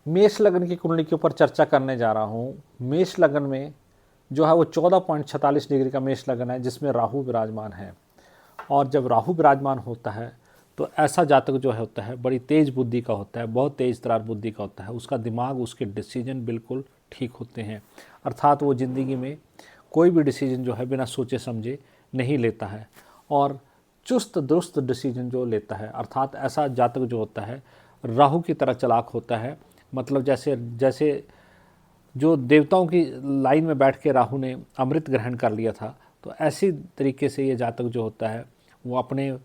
मेष लग्न की कुंडली के ऊपर चर्चा करने जा रहा हूँ। मेष लग्न में जो है वो 14.46 डिग्री का मेष लग्न है, जिसमें राहु विराजमान है। और जब राहु विराजमान होता है तो ऐसा जातक जो है होता है बड़ी तेज बुद्धि का होता है, बहुत तेज तरार बुद्धि का होता है। उसका दिमाग, उसके डिसीजन बिल्कुल ठीक होते हैं, अर्थात वो ज़िंदगी में कोई भी डिसीजन जो है बिना सोचे समझे नहीं लेता है और चुस्त दुरुस्त डिसीजन जो लेता है। अर्थात ऐसा जातक जो होता है राहु की तरह चालाक होता है। मतलब जैसे जैसे जो देवताओं की लाइन में बैठ के राहु ने अमृत ग्रहण कर लिया था, तो ऐसी तरीके से ये जातक जो होता है वो अपने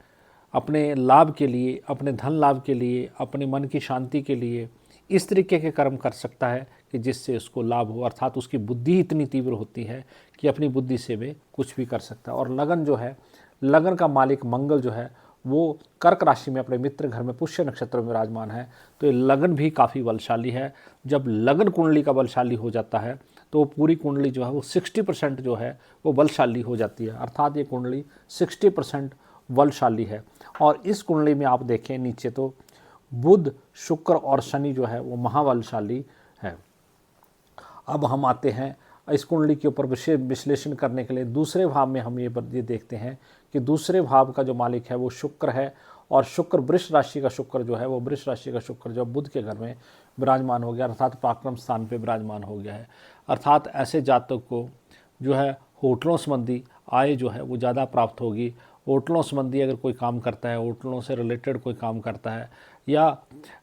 अपने लाभ के लिए, अपने धन लाभ के लिए, अपने मन की शांति के लिए इस तरीके के कर्म कर सकता है कि जिससे उसको लाभ हो। अर्थात उसकी बुद्धि इतनी तीव्र होती है कि अपनी बुद्धि से वे कुछ भी कर सकता है। और लगन जो है, लगन का मालिक मंगल जो है वो कर्क राशि में अपने मित्र घर में पुष्य नक्षत्र में विराजमान है, तो ये लगन भी काफ़ी बलशाली है। जब लगन कुंडली का बलशाली हो जाता है तो वो पूरी कुंडली जो है वो 60% जो है वो बलशाली हो जाती है। अर्थात ये कुंडली 60% बलशाली है। और इस कुंडली में आप देखें नीचे तो बुध, शुक्र और शनि जो है वो महाबलशाली है। अब हम आते हैं इस कुंडली के ऊपर विशेष विश्लेषण करने के लिए दूसरे भाव में हम ये देखते हैं कि दूसरे भाव का जो मालिक है वो शुक्र है। और शुक्र वृष राशि का शुक्र जो है वो वृष राशि का शुक्र जो बुध के घर में विराजमान हो गया, अर्थात पराक्रम स्थान पे विराजमान हो गया है। अर्थात ऐसे जातक को जो है होटलों संबंधी आय जो है वो ज़्यादा प्राप्त होगी। होटलों संबंधी अगर कोई काम करता है, होटलों से रिलेटेड कोई काम करता है, या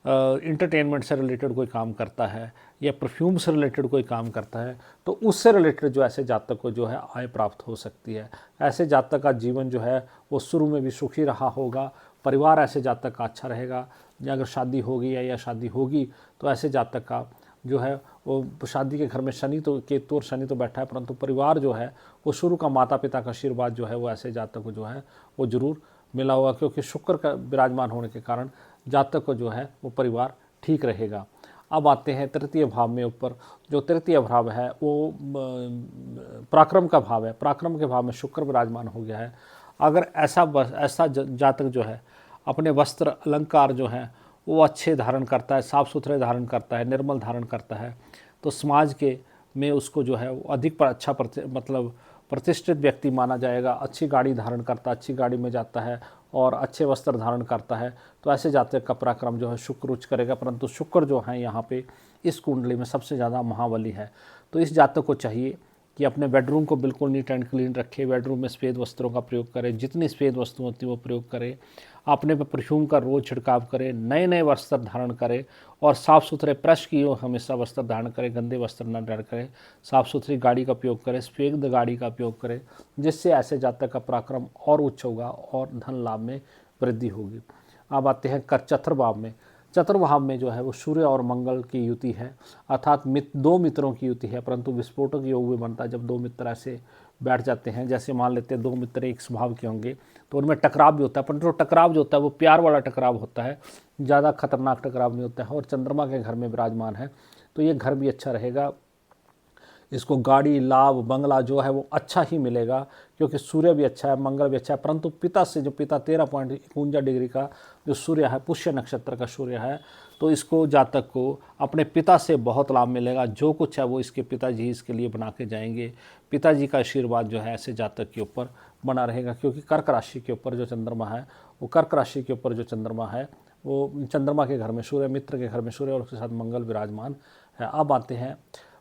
इंटरटेनमेंट से रिलेटेड कोई काम करता है, या परफ्यूम से रिलेटेड कोई काम करता है, तो उससे रिलेटेड जो ऐसे जातक को जो है आय प्राप्त हो सकती है। ऐसे जातक का जीवन जो है वो शुरू में भी सुखी रहा होगा, परिवार ऐसे जातक का अच्छा रहेगा। या अगर शादी होगी या शादी होगी तो ऐसे जातक का जो है वो शादी के घर में शनि तो केतु और शनि तो बैठा है, परंतु परिवार जो है वो शुरू का माता पिता का आशीर्वाद जो है वो ऐसे जातक को जो है वो जरूर मिला होगा, क्योंकि शुक्र का विराजमान होने के कारण जातक को जो है वो परिवार ठीक रहेगा। अब आते हैं तृतीय भाव में ऊपर। जो तृतीय भाव है वो पराक्रम का भाव है। पराक्रम के भाव में शुक्र विराजमान हो गया है। अगर ऐसा जातक जो है अपने वस्त्र अलंकार जो है वो अच्छे धारण करता है, साफ़ सुथरे धारण करता है, निर्मल धारण करता है, तो समाज के में उसको जो है वो अधिक पर अच्छा मतलब प्रतिष्ठित व्यक्ति माना जाएगा। अच्छी गाड़ी धारण करता है, अच्छी गाड़ी में जाता है और अच्छे वस्त्र धारण करता है, तो ऐसे जातक का पराक्रम जो है शुक्र उच्च करेगा। परंतु शुक्र जो है यहाँ पे इस कुंडली में सबसे ज़्यादा महाबली है। तो इस जातक को चाहिए कि अपने बेडरूम को बिल्कुल नीट एंड क्लीन रखे, बेडरूम में सफ़ेद वस्त्रों का प्रयोग करें, जितनी सफ़ेद वस्तु होती है वो प्रयोग करें, अपने पर परफ्यूम का रोज़ छिड़काव करें, नए नए वस्त्र धारण करें और साफ़ सुथरे प्रेस किए हुए हमेशा वस्त्र धारण करें, गंदे वस्त्र न धारण करें, साफ़ सुथरी गाड़ी का उपयोग करें, सफ़ेद गाड़ी का उपयोग करें, जिससे ऐसे जातक का पराक्रम और उच्च होगा और धन लाभ में वृद्धि होगी। अब आते हैं चतुर्भाव में। चतुर्भाव में जो है वो सूर्य और मंगल की युति है, अर्थात दो मित्रों की युति है, परंतु विस्फोटक योग भी बनता है जब दो मित्र ऐसे बैठ जाते हैं। जैसे मान लेते हैं दो मित्र एक स्वभाव के होंगे तो उनमें टकराव भी होता है, परंतु टकराव जो होता है वो प्यार वाला टकराव होता है, ज़्यादा खतरनाक टकराव नहीं होता है। और चंद्रमा के घर में विराजमान है तो ये घर भी अच्छा रहेगा, इसको गाड़ी लाभ बंगला जो है वो अच्छा ही मिलेगा, क्योंकि सूर्य भी अच्छा है, मंगल भी अच्छा है। परंतु पिता से जो पिता 13.51 डिग्री का जो सूर्य है, पुष्य नक्षत्र का सूर्य है, तो इसको जातक को अपने पिता से बहुत लाभ मिलेगा। जो कुछ है वो इसके पिताजी इसके लिए बना के जाएंगे। पिताजी का आशीर्वाद जो है ऐसे जातक के ऊपर बना रहेगा, क्योंकि कर्क राशि के ऊपर जो चंद्रमा है वो कर्क राशि के ऊपर जो चंद्रमा है वो चंद्रमा के घर में सूर्य, मित्र के घर में सूर्य और उसके साथ मंगल विराजमान है। अब आते हैं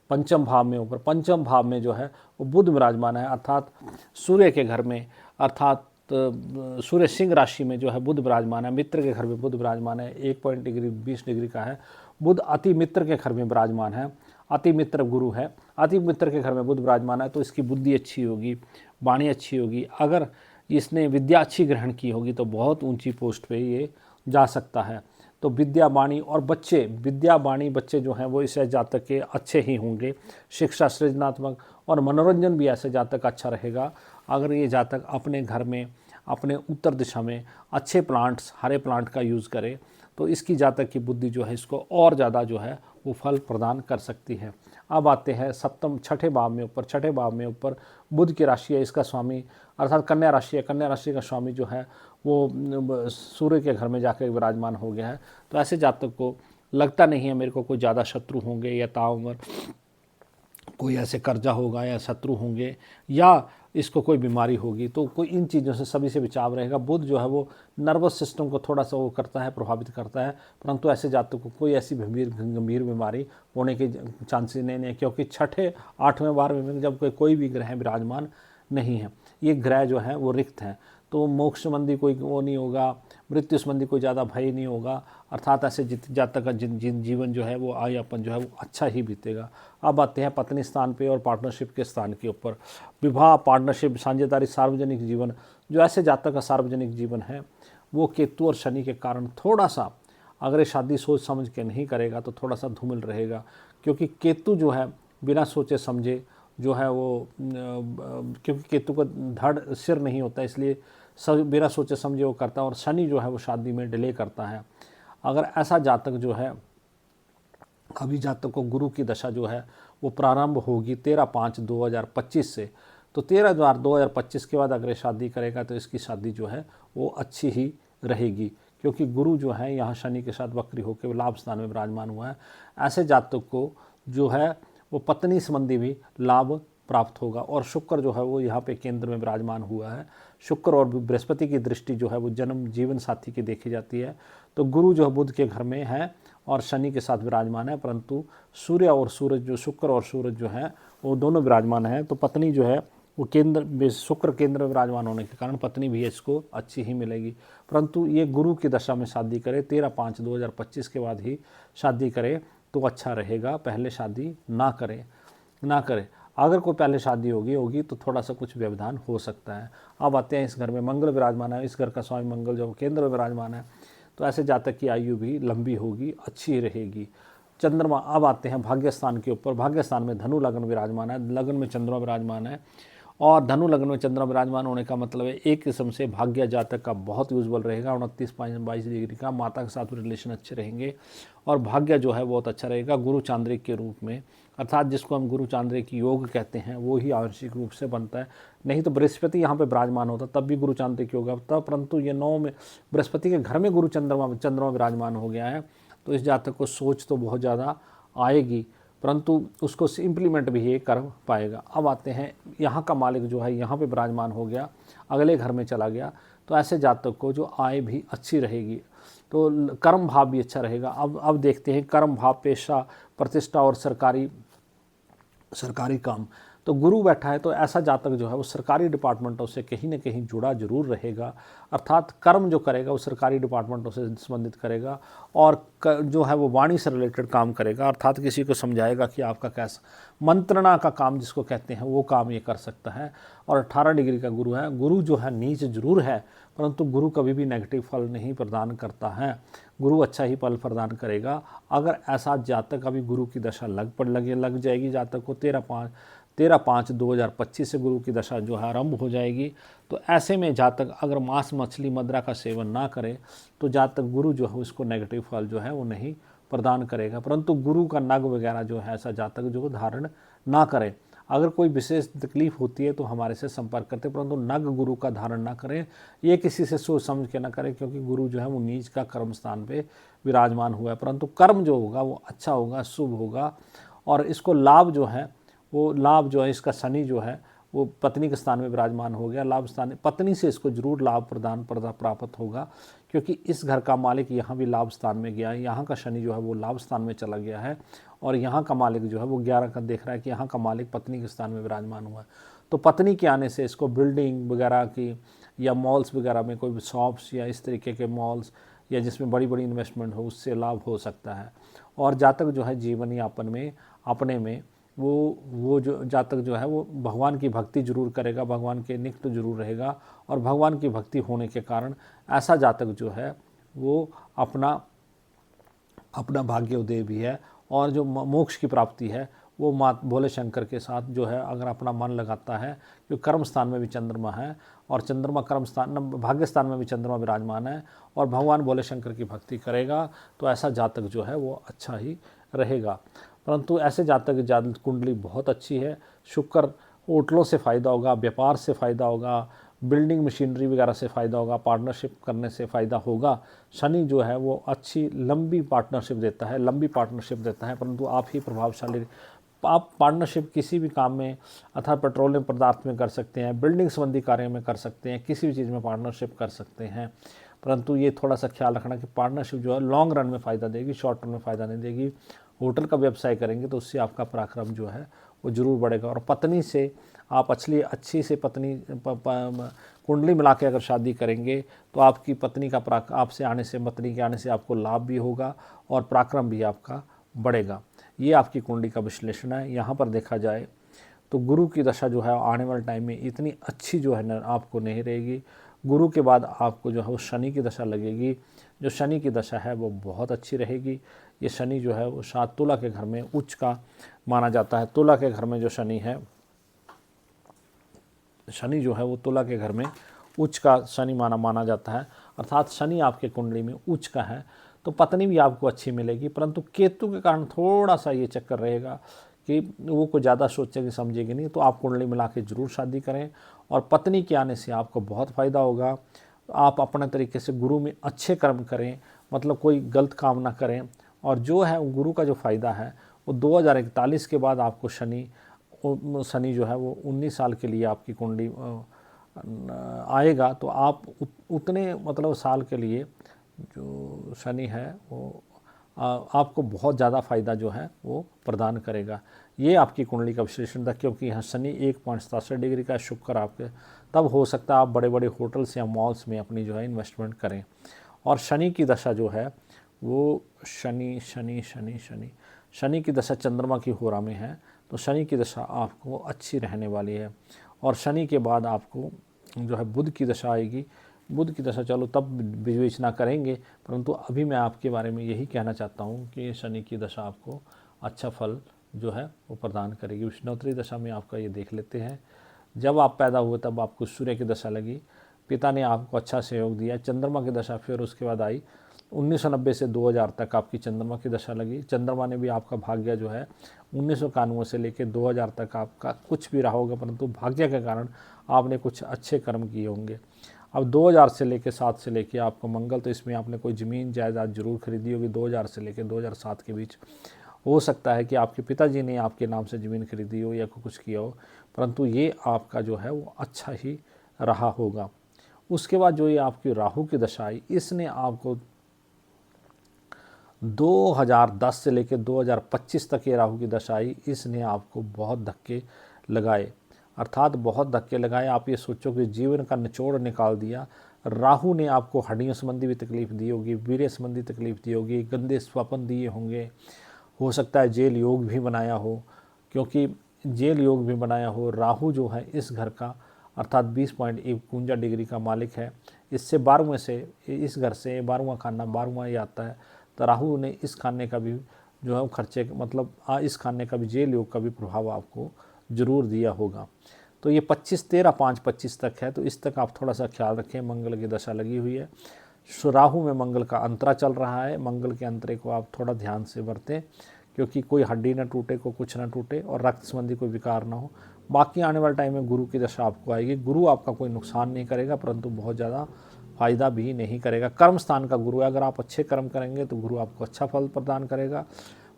पंचम भाव में ऊपर। पंचम भाव में जो है वो बुध विराजमान है, अर्थात सूर्य के घर में, अर्थात सूर्य सिंह राशि में जो है बुध विराजमान है। मित्र के घर में बुध विराजमान है, 1.20 डिग्री का है। बुध अति मित्र के घर में विराजमान है, अति मित्र गुरु है, अति मित्र के घर में बुध विराजमान है, तो इसकी बुद्धि अच्छी होगी, वाणी अच्छी होगी। अगर इसने विद्या अच्छी ग्रहण की होगी तो बहुत ऊंची पोस्ट पे ये जा सकता है। तो विद्या वाणी और बच्चे, विद्या वाणी बच्चे जो हैं वो इस जातक के अच्छे ही होंगे। शिक्षा, सृजनात्मक और मनोरंजन भी ऐसे जातक का अच्छा रहेगा। अगर ये जातक अपने घर में, अपने उत्तर दिशा में अच्छे प्लांट्स, हरे प्लांट का यूज़ करे तो इसकी जातक की बुद्धि जो है इसको और ज़्यादा जो है वो फल प्रदान कर सकती है। अब आते हैं छठे भाव में ऊपर। छठे भाव में ऊपर बुध की राशि है, इसका स्वामी अर्थात कन्या राशि है। कन्या राशि का स्वामी जो है वो सूर्य के घर में जाकर विराजमान हो गया है। तो ऐसे जातक को लगता नहीं है मेरे को कोई ज़्यादा शत्रु होंगे या ताउम्र कोई ऐसे कर्जा होगा या शत्रु होंगे या इसको कोई बीमारी होगी, तो कोई इन चीज़ों से सभी से बचाव रहेगा। बुध जो है वो नर्वस सिस्टम को थोड़ा सा वो करता है, प्रभावित करता है, परंतु ऐसे जातकों को कोई ऐसी गंभीर बीमारी होने के चांसेस नहीं है, क्योंकि छठे 8वें 12वें में जब कोई भी ग्रह विराजमान नहीं है, ये ग्रह जो है वो रिक्त हैं, तो मोक्ष संबंधी कोई वो नहीं होगा, मृत्यु संबंधी कोई ज़्यादा भय नहीं होगा, अर्थात ऐसे जातक का जीवन जो है वो आयापन जो है वो अच्छा ही बीतेगा। अब आते हैं पत्नी स्थान पे और पार्टनरशिप के स्थान के ऊपर। विवाह, पार्टनरशिप, साझेदारी, सार्वजनिक जीवन, जो ऐसे जातक का सार्वजनिक जीवन है वो केतु और शनि के कारण थोड़ा सा, अगर ये शादी सोच समझ के नहीं करेगा तो थोड़ा सा धूमिल रहेगा, क्योंकि केतु जो है बिना सोचे समझे जो है वो, क्योंकि केतु का धड़ सिर नहीं होता, इसलिए सब बिना सोचे समझे वो करता है, और शनि जो है वो शादी में डिले करता है। अगर ऐसा जातक जो है, अभी जातक को गुरु की दशा जो है वो प्रारंभ होगी 13/5/2025 से, तो 13/2025 के बाद अगर शादी करेगा तो इसकी शादी जो है वो अच्छी ही रहेगी, क्योंकि गुरु जो है यहाँ शनि के साथ वक्री होकर लाभ स्थान में विराजमान हुआ है। ऐसे जातक को जो है वो पत्नी संबंधी भी लाभ प्राप्त होगा, और शुक्र जो है वो यहाँ पे केंद्र में विराजमान हुआ है। शुक्र और बृहस्पति की दृष्टि जो है वो जन्म जीवन साथी की देखी जाती है, तो गुरु जो है बुध के घर में है और शनि के साथ विराजमान है, परंतु सूर्य और सूरज जो, शुक्र और सूरज जो है वो दोनों विराजमान है, तो पत्नी जो है वो केंद्र, शुक्र केंद्र में विराजमान होने के कारण पत्नी भी इसको अच्छी ही मिलेगी। परंतु ये गुरु की दशा में शादी करे, 13/5/2025 के बाद ही शादी करे तो अच्छा रहेगा, पहले शादी ना करे। अगर कोई पहले शादी होगी तो थोड़ा सा कुछ व्यवधान हो सकता है। अब आते हैं इस घर में मंगल विराजमान है, इस घर का स्वामी मंगल जो केंद्र में विराजमान है, तो ऐसे जातक की आयु भी लंबी होगी, अच्छी रहेगी। चंद्रमा, अब आते हैं भाग्य स्थान के ऊपर। भाग्य स्थान में धनु लग्न विराजमान है, लगन में चंद्रमा विराजमान है, और धनु लग्न में चंद्रमा विराजमान होने का मतलब है एक किस्म से भाग्य जातक का बहुत यूजबल रहेगा, 29.22 डिग्री का, माता के साथ रिलेशन अच्छे रहेंगे, और भाग्य जो है बहुत अच्छा रहेगा गुरु चांद्रिक के रूप में, अर्थात जिसको हम गुरु चांद्रिक योग कहते हैं वो ही आंशिक रूप से बनता है। नहीं तो बृहस्पति यहाँ पे विराजमान होता तब भी गुरु चांद्रिक योग होता, परंतु ये 9 में बृहस्पति के घर में गुरु चंद्रमा विराजमान हो गया है, तो इस जातक को सोच तो बहुत ज़्यादा आएगी, परंतु उसको इम्प्लीमेंट भी ये कर पाएगा। अब आते हैं यहाँ का मालिक जो है यहाँ पे विराजमान हो गया, अगले घर में चला गया, तो ऐसे जातक को जो आय भी अच्छी रहेगी, तो कर्म भाव भी अच्छा रहेगा। अब देखते हैं कर्म भाव, पेशा, प्रतिष्ठा और सरकारी काम। तो गुरु बैठा है तो ऐसा जातक जो है वो सरकारी डिपार्टमेंटों से कहीं ना कहीं जुड़ा जरूर रहेगा, अर्थात कर्म जो करेगा वो सरकारी डिपार्टमेंटों से संबंधित करेगा, और जो है वो वाणी से रिलेटेड काम करेगा, अर्थात किसी को समझाएगा कि आपका कैसा, मंत्रणा का काम जिसको कहते हैं वो काम ये कर सकता है। और 18 डिग्री का गुरु है। गुरु जो है नीच जरूर है, परंतु गुरु कभी भी नेगेटिव फल नहीं प्रदान करता है, गुरु अच्छा ही फल प्रदान करेगा। अगर ऐसा जातक अभी गुरु की दशा लग जाएगी, जातक को 13/5/2025 से गुरु की दशा जो है आरंभ हो जाएगी, तो ऐसे में जातक अगर मांस मछली मदिरा का सेवन ना करे तो जातक गुरु जो है उसको नेगेटिव फल जो है वो नहीं प्रदान करेगा, परंतु गुरु का नग वगैरह जो है ऐसा जातक जो धारण ना करे। अगर कोई विशेष तकलीफ होती है तो हमारे से संपर्क करते, परंतु नग गुरु का धारण ना करें, ये किसी से सोच समझ के ना करें, क्योंकि गुरु जो है वो नीच का कर्म स्थान पे विराजमान हुआ है, परंतु कर्म जो होगा वो अच्छा होगा, शुभ होगा, और इसको लाभ जो है वो लाभ जो है इसका शनि जो है वो पत्नी के स्थान में विराजमान हो गया, लाभ स्थान, पत्नी से इसको जरूर लाभ प्राप्त होगा, क्योंकि इस घर का मालिक यहाँ भी लाभ स्थान में गया है, यहाँ का शनि जो है वो लाभ स्थान में चला गया है, और यहाँ का मालिक जो है वो 11 का देख रहा है कि यहाँ का मालिक पत्नी के स्थान में विराजमान हुआ है, तो पत्नी के आने से इसको बिल्डिंग वगैरह की या मॉल्स वगैरह में कोई शॉप्स या इस तरीके के मॉल्स या जिसमें बड़ी बड़ी इन्वेस्टमेंट हो उससे लाभ हो सकता है। और जातक जो है जीवन यापन में अपने में वो जो जातक जो है वो भगवान की भक्ति जरूर करेगा, भगवान के निकट जरूर रहेगा, और भगवान की भक्ति होने के कारण ऐसा जातक जो है वो अपना भाग्योदय भी है, और जो मोक्ष की प्राप्ति है वो मात भोले शंकर के साथ जो है अगर अपना मन लगाता है, क्योंकि कर्म स्थान में भी चंद्रमा है और चंद्रमा कर्म स्थान भाग्य स्थान में भी चंद्रमा विराजमान है, और भगवान भोले शंकर की भक्ति करेगा तो ऐसा जातक जो है वो अच्छा ही रहेगा। परंतु ऐसे जातक की जातक कुंडली बहुत अच्छी है, शुक्र होटलों से फ़ायदा होगा, व्यापार से फ़ायदा होगा, बिल्डिंग मशीनरी वगैरह से फ़ायदा होगा, पार्टनरशिप करने से फ़ायदा होगा। शनि जो है वो अच्छी लंबी पार्टनरशिप देता है, लंबी पार्टनरशिप देता है, परंतु आप ही प्रभावशाली। आप पार्टनरशिप किसी भी काम में अर्थात पेट्रोलियम पदार्थ में कर सकते हैं, बिल्डिंग संबंधी कार्य में कर सकते हैं, किसी भी चीज़ में पार्टनरशिप कर सकते हैं, परंतु ये थोड़ा सा ख्याल रखना कि पार्टनरशिप जो है लॉन्ग रन में फ़ायदा देगी, शॉर्ट रन में फ़ायदा नहीं देगी। होटल का व्यवसाय करेंगे तो उससे आपका पराक्रम जो है वो ज़रूर बढ़ेगा। और पत्नी से आप अच्छी से पत्नी कुंडली मिला के अगर शादी करेंगे तो आपकी पत्नी का आपसे आने से, पत्नी के आने से आपको लाभ भी होगा और पराक्रम भी आपका बढ़ेगा। ये आपकी कुंडली का विश्लेषण है। यहाँ पर देखा जाए तो गुरु की दशा जो है आने वाले टाइम में इतनी अच्छी जो है ना आपको नहीं रहेगी। गुरु के बाद आपको जो है वो शनि की दशा लगेगी। जो शनि की दशा है वो बहुत अच्छी रहेगी। ये शनि जो है वो 7 तुला के घर में उच्च का माना जाता है। तुला के घर में जो शनि है, शनि जो है वो तुला के घर में उच्च का शनि माना जाता है, अर्थात शनि आपके कुंडली में उच्च का है तो पत्नी भी आपको अच्छी मिलेगी, परंतु केतु के कारण थोड़ा सा ये चक्कर रहेगा कि वो कोई ज़्यादा सोचेगी समझेगी नहीं। तो आप कुंडली मिला के ज़रूर शादी करें और पत्नी के आने से आपको बहुत फ़ायदा होगा। आप अपने तरीके से गुरु में अच्छे कर्म करें, मतलब कोई गलत काम ना करें। और जो है गुरु का जो फ़ायदा है वो 2041 के बाद आपको शनि जो है वो 19 साल के लिए आपकी कुंडली आएगा। तो आप उतने मतलब साल के लिए जो शनि है वो आपको बहुत ज़्यादा फ़ायदा जो है वो प्रदान करेगा। ये आपकी कुंडली का विश्लेषण था, क्योंकि यहाँ शनि 1.67 डिग्री का, शुक्र आपके तब हो सकता है आप बड़े बड़े होटल्स या मॉल्स में अपनी जो है इन्वेस्टमेंट करें। और शनि की दशा जो है वो शनि की दशा चंद्रमा की होरा में है, तो शनि की दशा आपको अच्छी रहने वाली है। और शनि के बाद आपको जो है बुध की दशा आएगी। बुध की दशा चलो तब विवेचना करेंगे, परंतु अभी मैं आपके बारे में यही कहना चाहता हूँ कि शनि की दशा आपको अच्छा फल जो है वो प्रदान करेगी। विष्णुवत्री दशा में आपका ये देख लेते हैं। जब आप पैदा हुए तब आपको सूर्य की दशा लगी, पिता ने आपको अच्छा सहयोग दिया। चंद्रमा की दशा फिर उसके बाद आई, 1990 से 2000 तक आपकी चंद्रमा की दशा लगी। चंद्रमा ने भी आपका भाग्य जो है 1991 से लेकर 2000 तक आपका कुछ भी रहा होगा, परंतु भाग्य के कारण आपने कुछ अच्छे कर्म किए होंगे। अब 2000 से लेकर 7 से लेकर आपको मंगल, तो इसमें आपने कोई ज़मीन जायदाद जरूर खरीदी होगी 2000 से लेकर 2007 के बीच। हो सकता है कि आपके पिताजी ने आपके नाम से ज़मीन खरीदी हो या कुछ किया हो, परंतु ये आपका जो है वो अच्छा ही रहा होगा। उसके बाद जो ये आपकी राहु की दशा आई, इसने आपको 2010 से लेकर 2025 तक ये राहु की दशा आई, इसने आपको बहुत धक्के लगाए, अर्थात बहुत धक्के लगाए। आप ये सोचो कि जीवन का निचोड़ निकाल दिया। राहु ने आपको हड्डियों संबंधी भी तकलीफ दी होगी, वीर्य संबंधी तकलीफ दी होगी, गंदे स्वप्न दिए होंगे, हो सकता है जेल योग भी बनाया हो, क्योंकि जेल योग भी बनाया हो। राहु जो है इस घर का अर्थात 20.51 डिग्री का मालिक है। इससे 12वें से, इस घर से 12वां खाना 12वां ही आता है, तो राहु ने इस खाने का भी जो है खर्चे मतलब इस खाने का भी जेल योग का भी प्रभाव आपको ज़रूर दिया होगा। तो ये 25 तक है, तो इस तक आप थोड़ा सा ख्याल रखें। मंगल की दशा लगी हुई है, राहु में मंगल का अंतरा चल रहा है। मंगल के अंतरे को आप थोड़ा ध्यान से बरतें, क्योंकि कोई हड्डी ना टूटे, को कुछ ना टूटे और रक्त संबंधी कोई विकार ना हो। बाकी आने वाले टाइम में गुरु की दशा आपको आएगी। गुरु आपका कोई नुकसान नहीं करेगा, परंतु बहुत ज़्यादा फ़ायदा भी नहीं करेगा। कर्म स्थान का गुरु है, अगर आप अच्छे कर्म करेंगे तो गुरु आपको अच्छा फल प्रदान करेगा,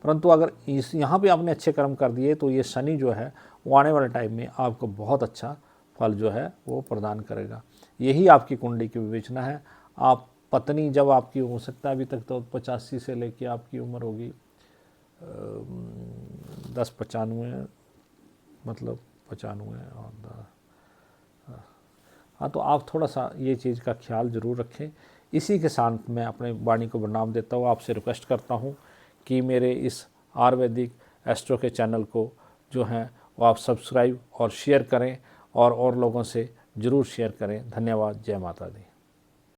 परंतु अगर यहाँ पे आपने अच्छे कर्म कर दिए तो ये शनि जो है वो आने वाले टाइम में आपको बहुत अच्छा फल जो है वो प्रदान करेगा। यही आपकी कुंडली की विवेचना है। आप पत्नी जब आपकी हो सकता है अभी तक तो 85 से लेके आपकी उम्र होगी 10-95 मतलब 95 और हाँ, तो आप थोड़ा सा ये चीज़ का ख्याल ज़रूर रखें। इसी के साथ मैं अपने वाणी को प्रणाम देता हूँ। आपसे रिक्वेस्ट करता हूँ कि मेरे इस आयुर्वेदिक एस्ट्रो के चैनल को जो है वो आप सब्सक्राइब और शेयर करें और लोगों से ज़रूर शेयर करें। धन्यवाद। जय माता दी।